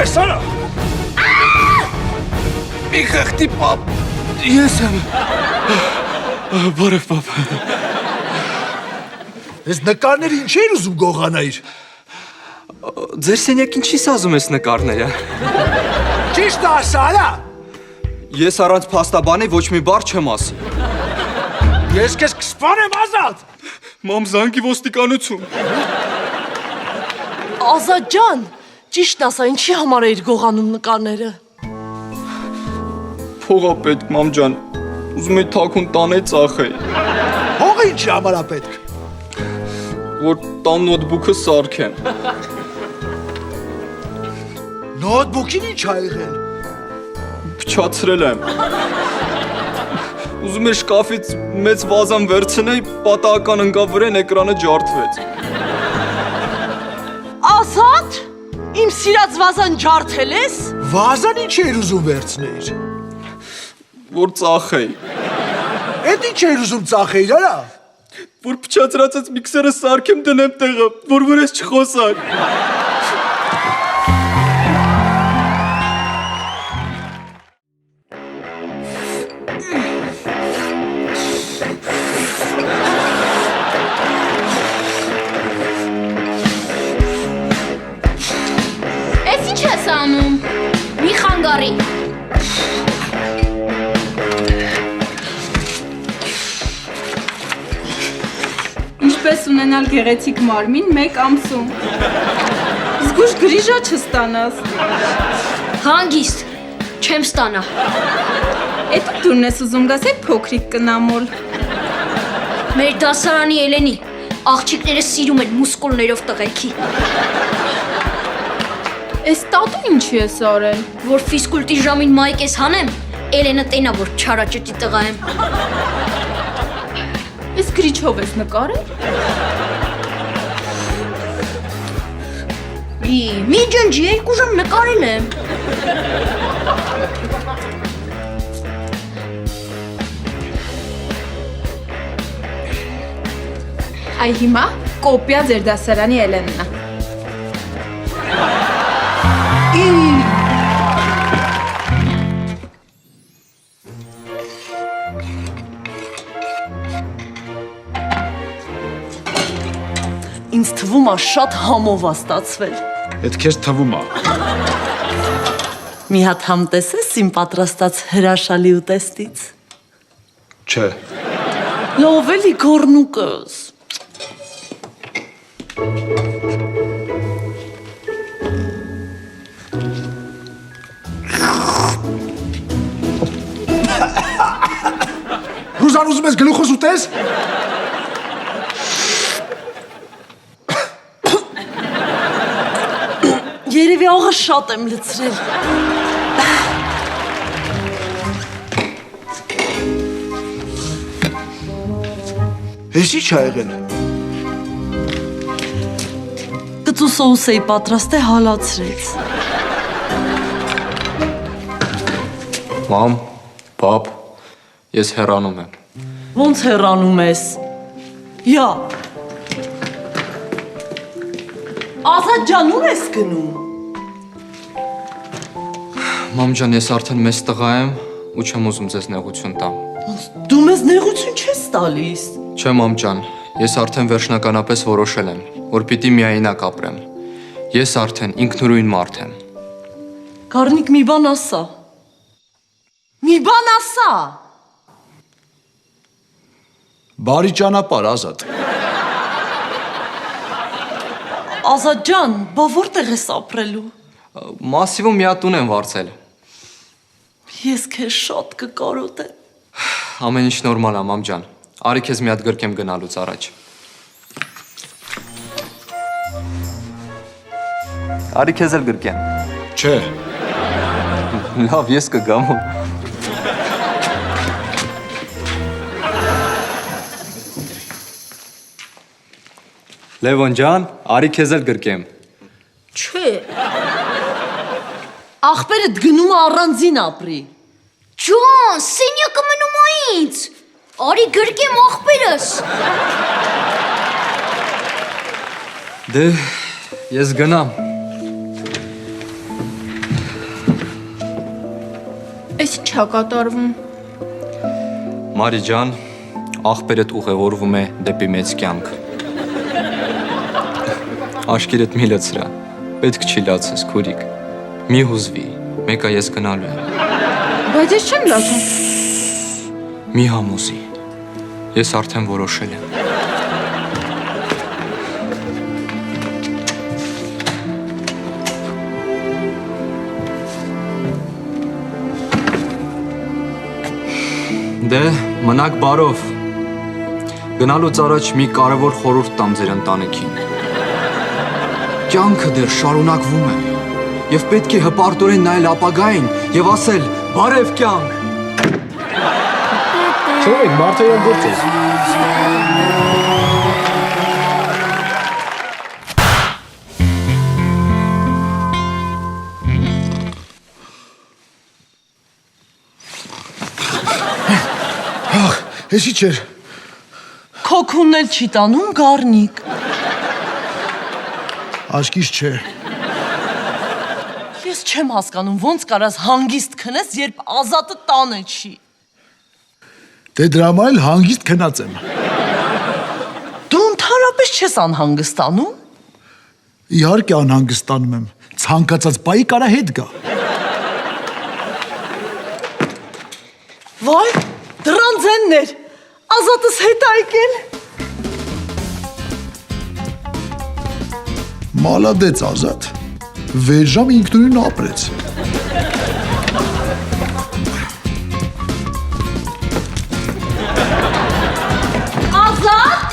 ես, արա։ Մի խեղտի պապ, ես եմ։ Բարև պապ։ Ես նկարները ինչ էր ուզում գողանայիր։ Ձեր սենյակին չի սազում ես նկարները։ Ճիշտ ասա, արա։ Ես առանց փաստաբանի ոչ մի բառ չեմ ասի։ Ես քեզ կսպանեմ ազատ։ Մամ զանգի ոստիկանություն։ Ազատ ջան, ճիշտ ասա, ինչի համար էիր գողանում նկարները։ Փողա պետք, մամ ջան, ուզում էի թաքուն տանե ծախեի, Հողը ինչի համար է պետք։ որ տան նոթբուքը սարքեմ։ Նոթբուքին ինչ ա եղել։ Փչացրել եմ։ Ուզում էր շկաֆից մեծ վազան վերցնեի, պատահական ընկավ վրան էկրանը ջարդվեց։ Ազատ, իմ սիրած վազան ջարդել ես։ Վազան ինչ էր ուզում վերցնեիր։ Որ ծախեի, Էդ ինչ էր ուզում ծախեիր, արա։ որ փչացրած միքսերը սարքեմ դնեմ տեղը, որ վրես չխոսար։ Էս ինչ ես անում։ Մի խանգարի։ Ինչպես ունենալ գեղեցիկ մարմին մեկ ամսում։ Զգուշ գրիժա չստանաս։ Հանգիստ, չեմ ստանա։ Էդ դուրն ես ուզում գաս այդ փոքրիկ կնամոլ։ Մեր դասարանի Էլենի, աղջիկները սիրում են մուսկուլներով տղեկի, Էս տատու ինչի ես արել։ որ ֆիզկուլտի ժամին մայք ես հանեմ, Էլենը տենա, որ չարաճճի տղա եմ։ Էս գրիչով ես նկարել։ Մի ջնջի, 2 ժամ նկարել եմ։ Այ հիմա կոպիա ձեր դասարանի Էլեննա։ Ինձ թվում է շատ համով ա ստացվել։ Էդ քեզ թվում է։ Մի հատ համ տեսես իմ պատրաստած հրաշալի ուտեստից։ Չէ։ Լավ էլի գորնուկս։ Ռուզան ուզում ես գլուխս ուտես։ Երևի աղը շատ եմ լցրել։ Ես ինչ ա եղել։ Կծու սոուս էի պատրաստել, հալացրեց։ Մամ, պապ, ես հեռանում եմ։ Ոնց հեռանում ես։ Յա։ Ազատ ջան, ուր ես գնում։ Մամ ջան, ես արդեն մեծ տղա եմ ու չեմ ուզում ձեզ նեղություն տամ։ Դու մեզ նեղություն չես տալիս։ Չէ, մամ ջան, ես արդեն վերջնականապես որոշել եմ, որ պիտի միայնակ ապրեմ։ Ես արդեն ինքնուրույն մարդ եմ։ Գառնիկ մի բան ասա։ Մի բան ասա։ Բարի ճանապարհ, Ազատ։ Ազատ ջան, բա որտեղ ես ապրելու։ Մասիվում մի հատ տուն եմ վարձել։ Ես քեզ շատ կկարոտեմ։ Ամեն ինչ նորմալ է, մամ ջան։ Արի քեզ մի հատ գրկեմ գնալուց առաջ։ Արի քեզ էլ գրկեմ։ Չէ։ Լավ, ես կգամ։ Լևոն ջան, արի քեզ էլ գրկեմ։ Չէ, Ախպերդ գնում է առանձին ապրի։ ջան, սենյակը մնում է ինձ։ Արի գրկեմ աղբերս։ Դե, ես գնամ։ ա կատարվում։ Մարի ջան, աղբերդ ուղևորվում է դեպի մեծ կյանք։ Աշկերդ մի լցրա, պետք չի լացես, քուրիկ։ Մի հուզվի, մեկա ես գնալու եմ։ Բայց ես չեմ լացում։ Մի համոզի, ես արդեն որոշել եմ։ Դե, մնաք բարով։ Գնալուց առաջ մի կարևոր խորհուրդ տամ ձեր ընտանիքին։ Կյանքը դեռ շարունակվում է, եւ պետք է հպարտորեն նայել ապագային եւ ասել՝ բարև կյանք։ Չորեք, մարդը յոն գործ ես։ Էսի չեր։ Քոքունն էլ չի տանում Գառնիկ։ Աշկիս չէ։ Ես չեմ հասկանում, ոնց կարաս հանգիստ քնես, երբ Ազատը տանը չի։ Դե դրա համար էլ հանգիստ քնած եմ։ Դու ընդհանրապես չես անհանգստանում։ Իհարկե անհանգստանում եմ։ Ցանկացած բայի կարա հետ գա։ Վայ, դրան ձեններ, Ազատս հետ այկել։ Մալադեց Ազատ։ Վերժամ ինքնուրույն ապրեց։ Ազատ։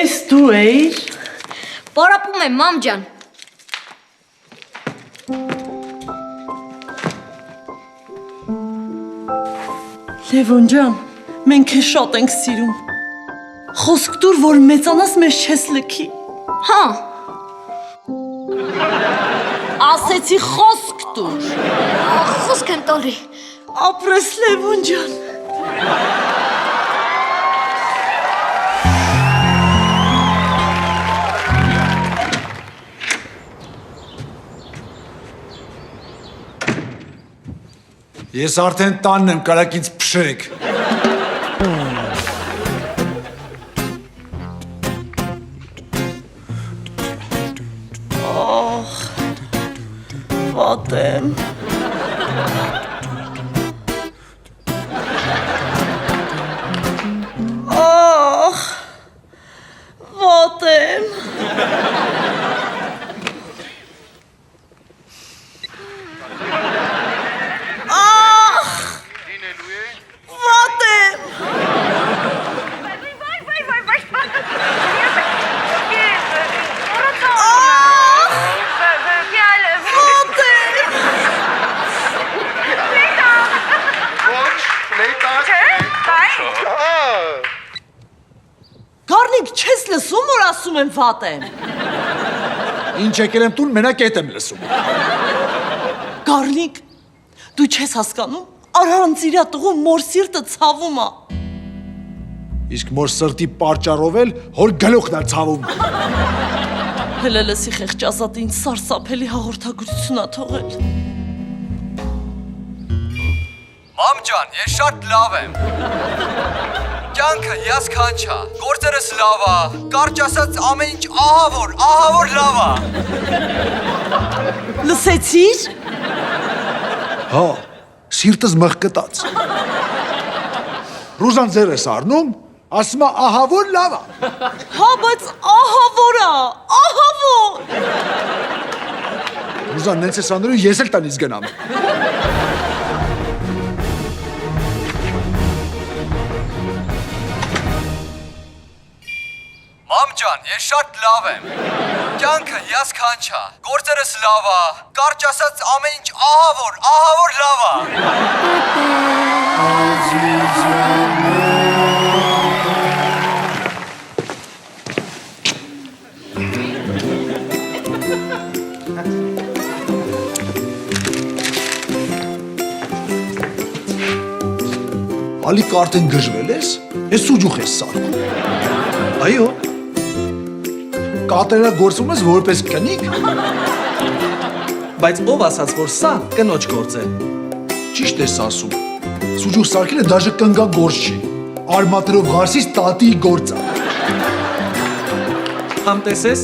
Էս դու էիր։ Պարապում եմ, մամ ջան։ Լևոն ջան, մենք քեզ շատ ենք սիրում։ Խոսք տուր, որ մեծանաս մեզ չես լքի։ Հա, Ասեցի խոսք տուր։ խոսք եմ տալի։ Ապրես Լևոն ջան։ Ես արդեն տանն եմ, կարաք ինձ փշրեք։ Պատեմ։ Ախ, պատեմ։ Գառնիկ, չես լսում, որ ասում եմ վատ եմ։ Ինչ եկել եմ տուն, մենակ ետ եմ լսում։ Գառնիկ, դու չես հասկանում, Արարանց իրա տղու մոր սիրտը ցավում է։ Իսկ մոր սրտի պարճառով էլ հոր գլուխն է ցավում։ Հələ լսի խեղճ Ազատը ինձ սարսափելի հաղորդագրություն ա թողել։ Մամ ջան, ես շատ լավ եմ։ Կյանքը յասքանչա, գործերս լավ ա, կարճ ասած ամեն ինչ ահավոր լավ ա։ Լսեցիր։ Հա, սիրտս մղկտած։ Ռուզան ձեր ես առնում, ասում է ահավոր լավ ա։ Հա, բայց ահավոր ա, ահավոր։ Ռուզան նենց ես անդրում, ես էլ տնից գնամ։ Մամ ջան, ես շատ լավ եմ։ Կյանքը յասքանչա, գործերս լավ ա, կարճ ասած ամեն ինչ ահավոր լավ ա։ Ալիք արդեն գժվել ես, ես սուջուխ ես սարքում։ Այո։ Կատերագործում ես որպես կնիկ։ Բայց ով ասաց, որ սա կնոջ գործ է։ Ճիշտ ես ասում։ Սուջուխ սարքելը դաժե կնգա գործ չի։ Արմատերով ղարսից տատի գործ է։ Համտեսես։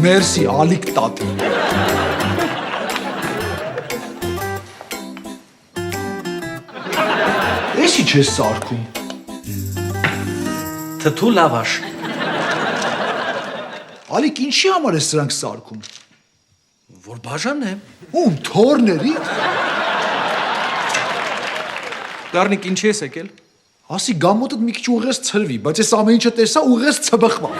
Մերսի, ալիք տատի։ Էսի չես սարքում։ Թթու լավաշ։ Ալիք ինչի համար ես սրանք սարքում։ Որ բաժանն է։ Ում թորների։ Գառնիկ ինչի ես եկել։ Ասի գամոտդ մի քիչ ուղես ցրվի, բայց ես ամեն ինչը տեսա ուղես ցբխվա։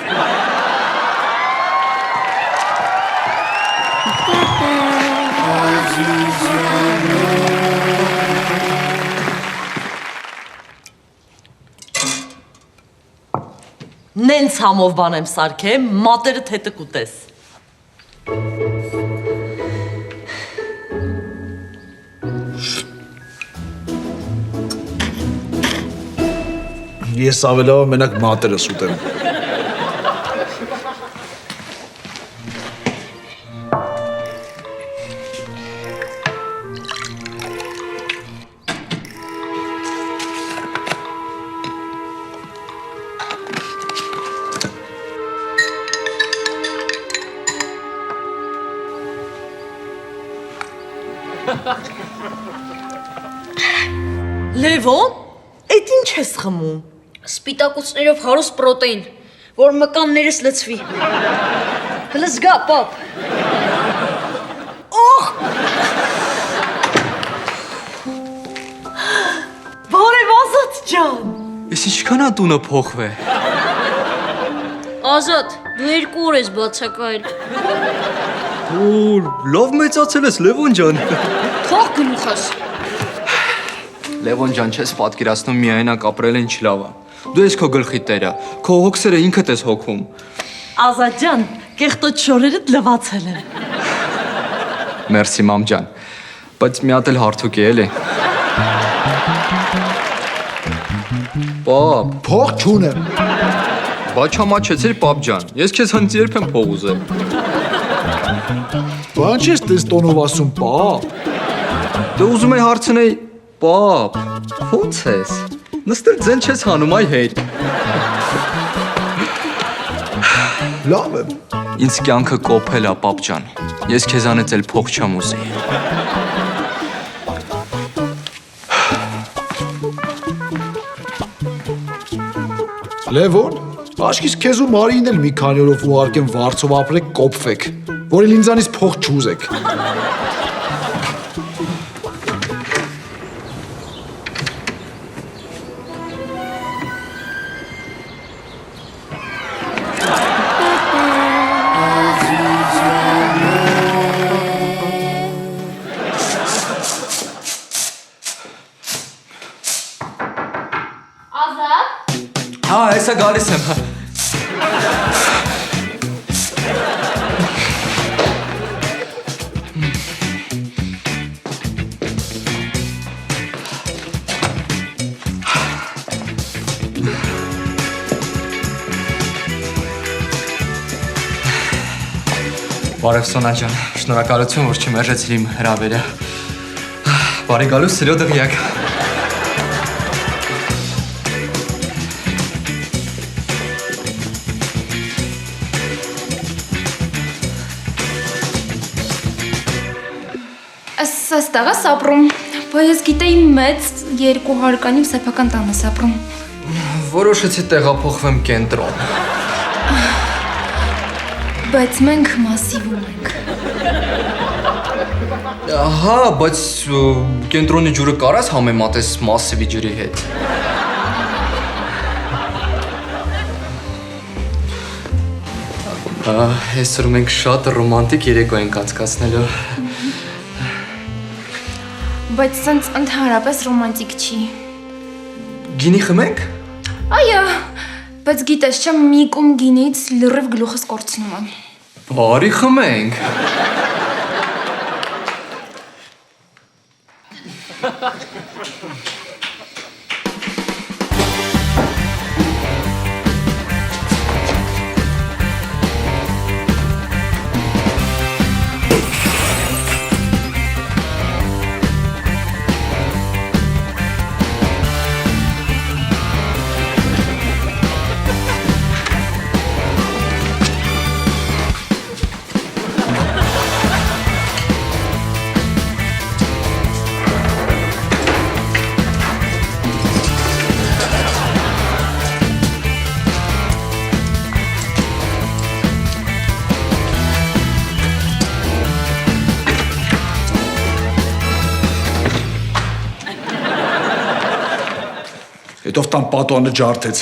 Նենց համով բան եմ սարքեմ, մատերը թետը կուտես։ Ես ավելավ մենակ մատերս ուտեմ։ Լևոն, էդ ինչ ես խմում։ Սպիտակուցներով հարուստ պրոտեին, որ մկաններս լցվի։ Հլը զգա, պապ։ Բարև Ազատ ջան։ Ես ինչքան ա տունը փոխվե։ Ազատ, դու 2 օր ես բացակայել։ Ու լավ մեծացել ես Լևոն ջան։ Թող գլուխս։ Լևոն ջան, չես պատկերացնում միայնակ ապրել ինչ լավ ա։ Դու ես քո գլխի տերը, քո հոգսերը ինքդ ես հոգում։ Ազատ ջան, կեղտոտ շորերդ լվացել են։ Մերսի մամ ջան։ Բայց մի հատ էլ հարթուկ է էլի։ Պապ, Փող չունեմ։ բա չամաչեցիր պապ ջան։ Ես քեզ հենց երբ եմ փող ուզել։ Բան չես տես տոնով ասում, պա։ Դե ուզում եի հարցնեի, պապ, ո՞նց ես։ Նստել ձեն չես հանում այ հեյր։ Լավ եմ։ Ինձ կյանքը կոփել ա պապ ջան։ Ես քեզանից էլ փող չեմ ուզի։ Լևոն, աշկիս քեզ ու Մարիին էլ մի քանի օրով ուղարկեմ վարձով ապրեք կոփվեք, որ էլ ինձանից փող չուզեք։ Հա, հեսա գալիս եմ։ Բարև Սոնա ջան, շնորհակալություն, որ չմերժեցիր իմ հրավերը։ Բարի գալուս սիրո դղյակ։ Այստեղ ես ապրում, բայց ես գիտեի մեծ 2 հարկանի սեփական տան ես ապրում։ Որոշեցի տեղափոխվեմ կենտրոն։ Բայց մենք մասիվում ենք։ Հա, բայց կենտրոնի ջուրը կարաս համեմատես մասիվի ջրի հետ։ Այսօր մենք շատ ռոմանտիկ երեկո ենք անցկացնելու։ Բայց սենց ընդհանրապես ռոմանտիկ չի։ Գինի խմենք։ Այո, բայց գիտես չէ, մի կում գինից լրիվ գլուխս կորցնում եմ։ Բարի խմենք։ հետով տան պատոանը ջարդեց։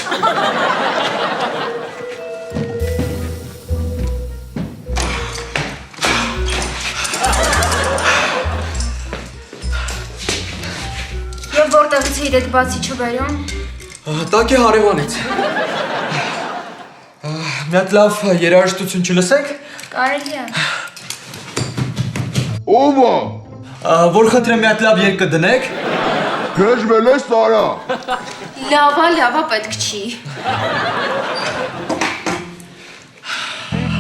Եվ որտեղից է իր այդ բացիչը բերում։ Տակ է հարևանից։ Մի հատ լավ երաժշտություն չլսենք։ Կարելի է։ Ով է։ Որ խնդրեմ մի հատ լավ երգ կդնեք։ Քեժվել ես Սարա։ Լավա պետք չի։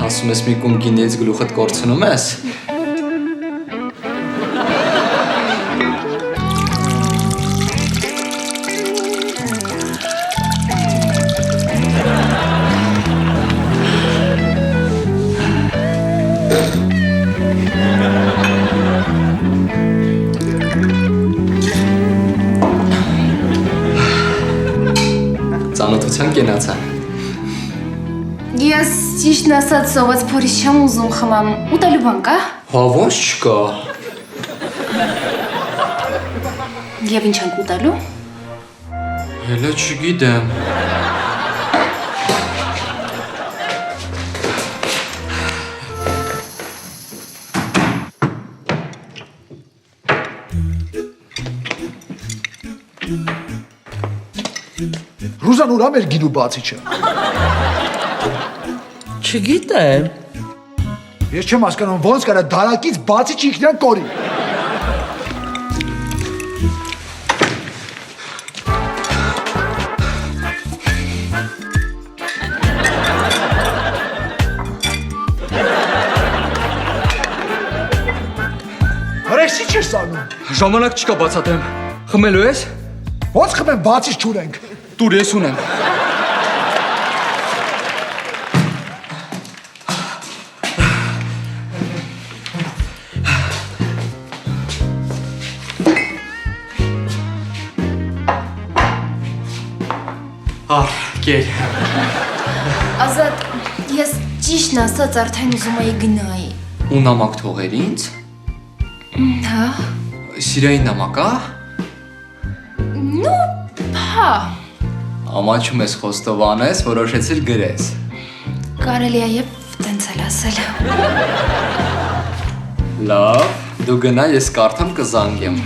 Ասում ես մի կում գինիից գլուխդ կորցնում ես։ Ծանոթության կենացա։ Ես ճիշտն ասած սոված փորից չեմ ուզում խմամ։ Ուտելու բան կա։ Հա ոնց չկա։ Եվ ինչ ենք ուտելու։ Հելա չգիտեմ։ Ռուզան ուրա մեր գինու բացիչը։ Չգիտեմ։ Ես չեմ հասկանում ոնց կարա դարակից բացիչ ինքնան կորի։ Հրեսի չես անում։ Ժամանակ չկա բացատրեմ։ Խմելու ես։ Ոնց խմեմ բացիչ չունենք։ Տուր ես ունեմ։ Գեր։ Ազատ, ես ճիշտն ասած արդեն ուզում էի գնայի։ Ու նամակ թողեր ինձ։ Հա։ Սիրային նամակ, ա։ Նու, հա։ Ամաչում ես խոստովանես, որոշեցիր գրես։ Կարելի է եւ տենց էլ ասել։ Լավ, դու գնա, ես կարդամ կզանգեմ։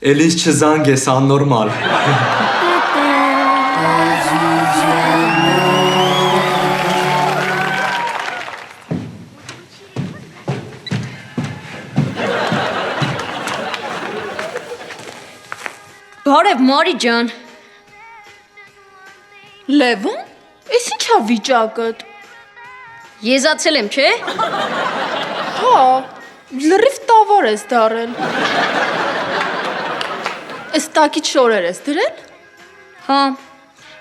Էլիս չզանգես, աննորմալ։ Բարև Մարի ջան։ Լևոն, ես ինչա վիճակդ։ Եզացել եմ, չէ՞։ Հա, լրիվ տավար ես դարել։ Էս տակից շորեր ես դրել։ Հա։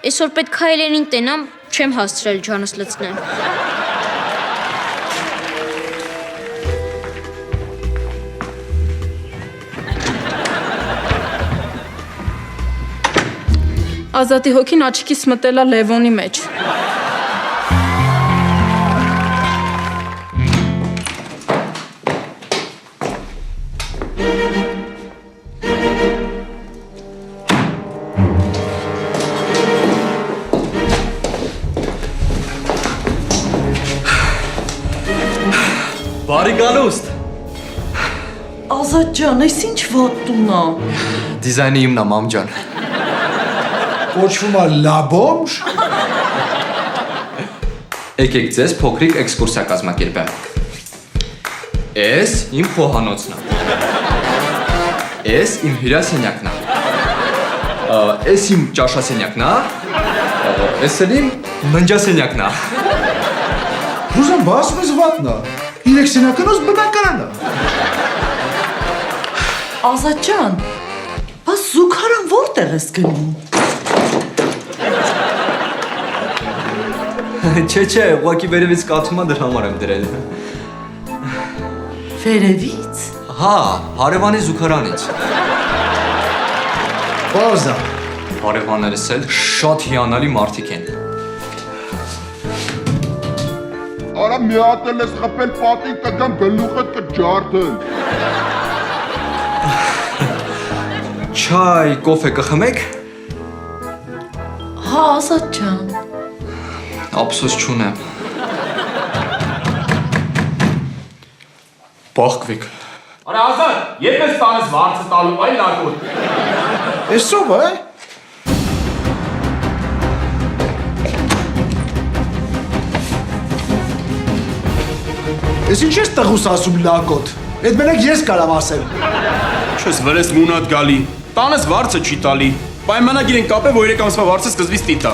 Այսօր պետք է Էլենին տենամ, չեմ հասցրել ջանս լցնել։ Ազատի հոգին աչքիս մտելա Լևոնի մեջ։ Բարի գալուստ։ Ազատ ջան, այս ինչ վատ տուն է։ Դիզայնը իմն է, մամ ջան։ Կոչվում է լաբոմժ։ Եկեք ձեզ փոքրիկ էքսկուրսիա կազմակերպեմ։ Էս իմ խոհանոցն է։ Էս իմ հյուրասենյակն է։ Էս իմ ճաշասենյակն է։ Էս էլ իմ ննջասենյակն է։ Ռուզան բասում ես վատնա։ Իրեք սենակնոց բնակարանը։ Ազատ ջան, բաս զուգարան որտեղ ես գնում։ Չէ, ուղղակի վերևից կաթումա դրա համար եմ դրել։ Վերևից։ Հա, հարևանի զուգարանից։ Բազա։ Հարևաններս էլ շատ հիանալի մարդիկ են։ արա մի հատ էլ ես խփել պատին կգամ գլուխդ կջարդել։ Չայ, կոֆե կխմեք։ Հա, Ազատ ջան։ Ափսոս չունեմ։ Բախկվեք։ Արա Ազատ, երբ ես տանես վարձը տալու, այ լակոտ։ Էսով է։ Ես ինչ ես տղուս ասում լակոտ։ Այդ մենակ ես կարամ ասեմ։ Չես վրես մունատ գալի։ Տանես վարձը չի տալի։ Պայմանագիր են կապել, որ 3 ամսվա վարձը սկզբից տիտա։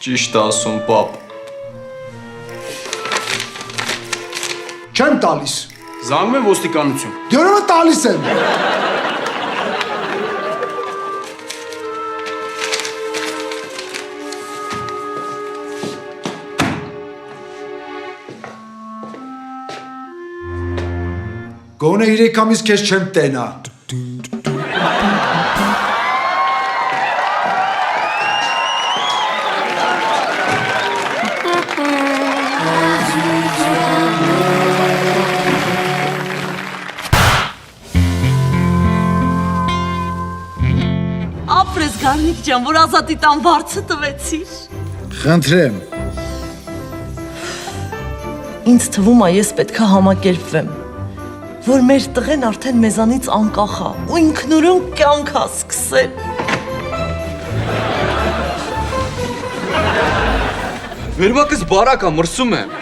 Ճիշտ ասում, պապ։ Չեմ տալիս։ Զանգում եմ ոստիկանություն։ Դե ուրեմն տալիս եմ։ Գոնե 3 ամիս քեզ չեմ տենա։ Ապրես Գառնիկ ջան, որ Ազատի տան վարձը տվեցիր։ Խնդրեմ։ Ինձ թվում է ես պետքա համակերպվեմ, որ մեր տղեն արդեն մեզանից անկախ է ու ինքնուրույն կյանք է սկսել։ Վերմակս բարակ է, մրսում եմ։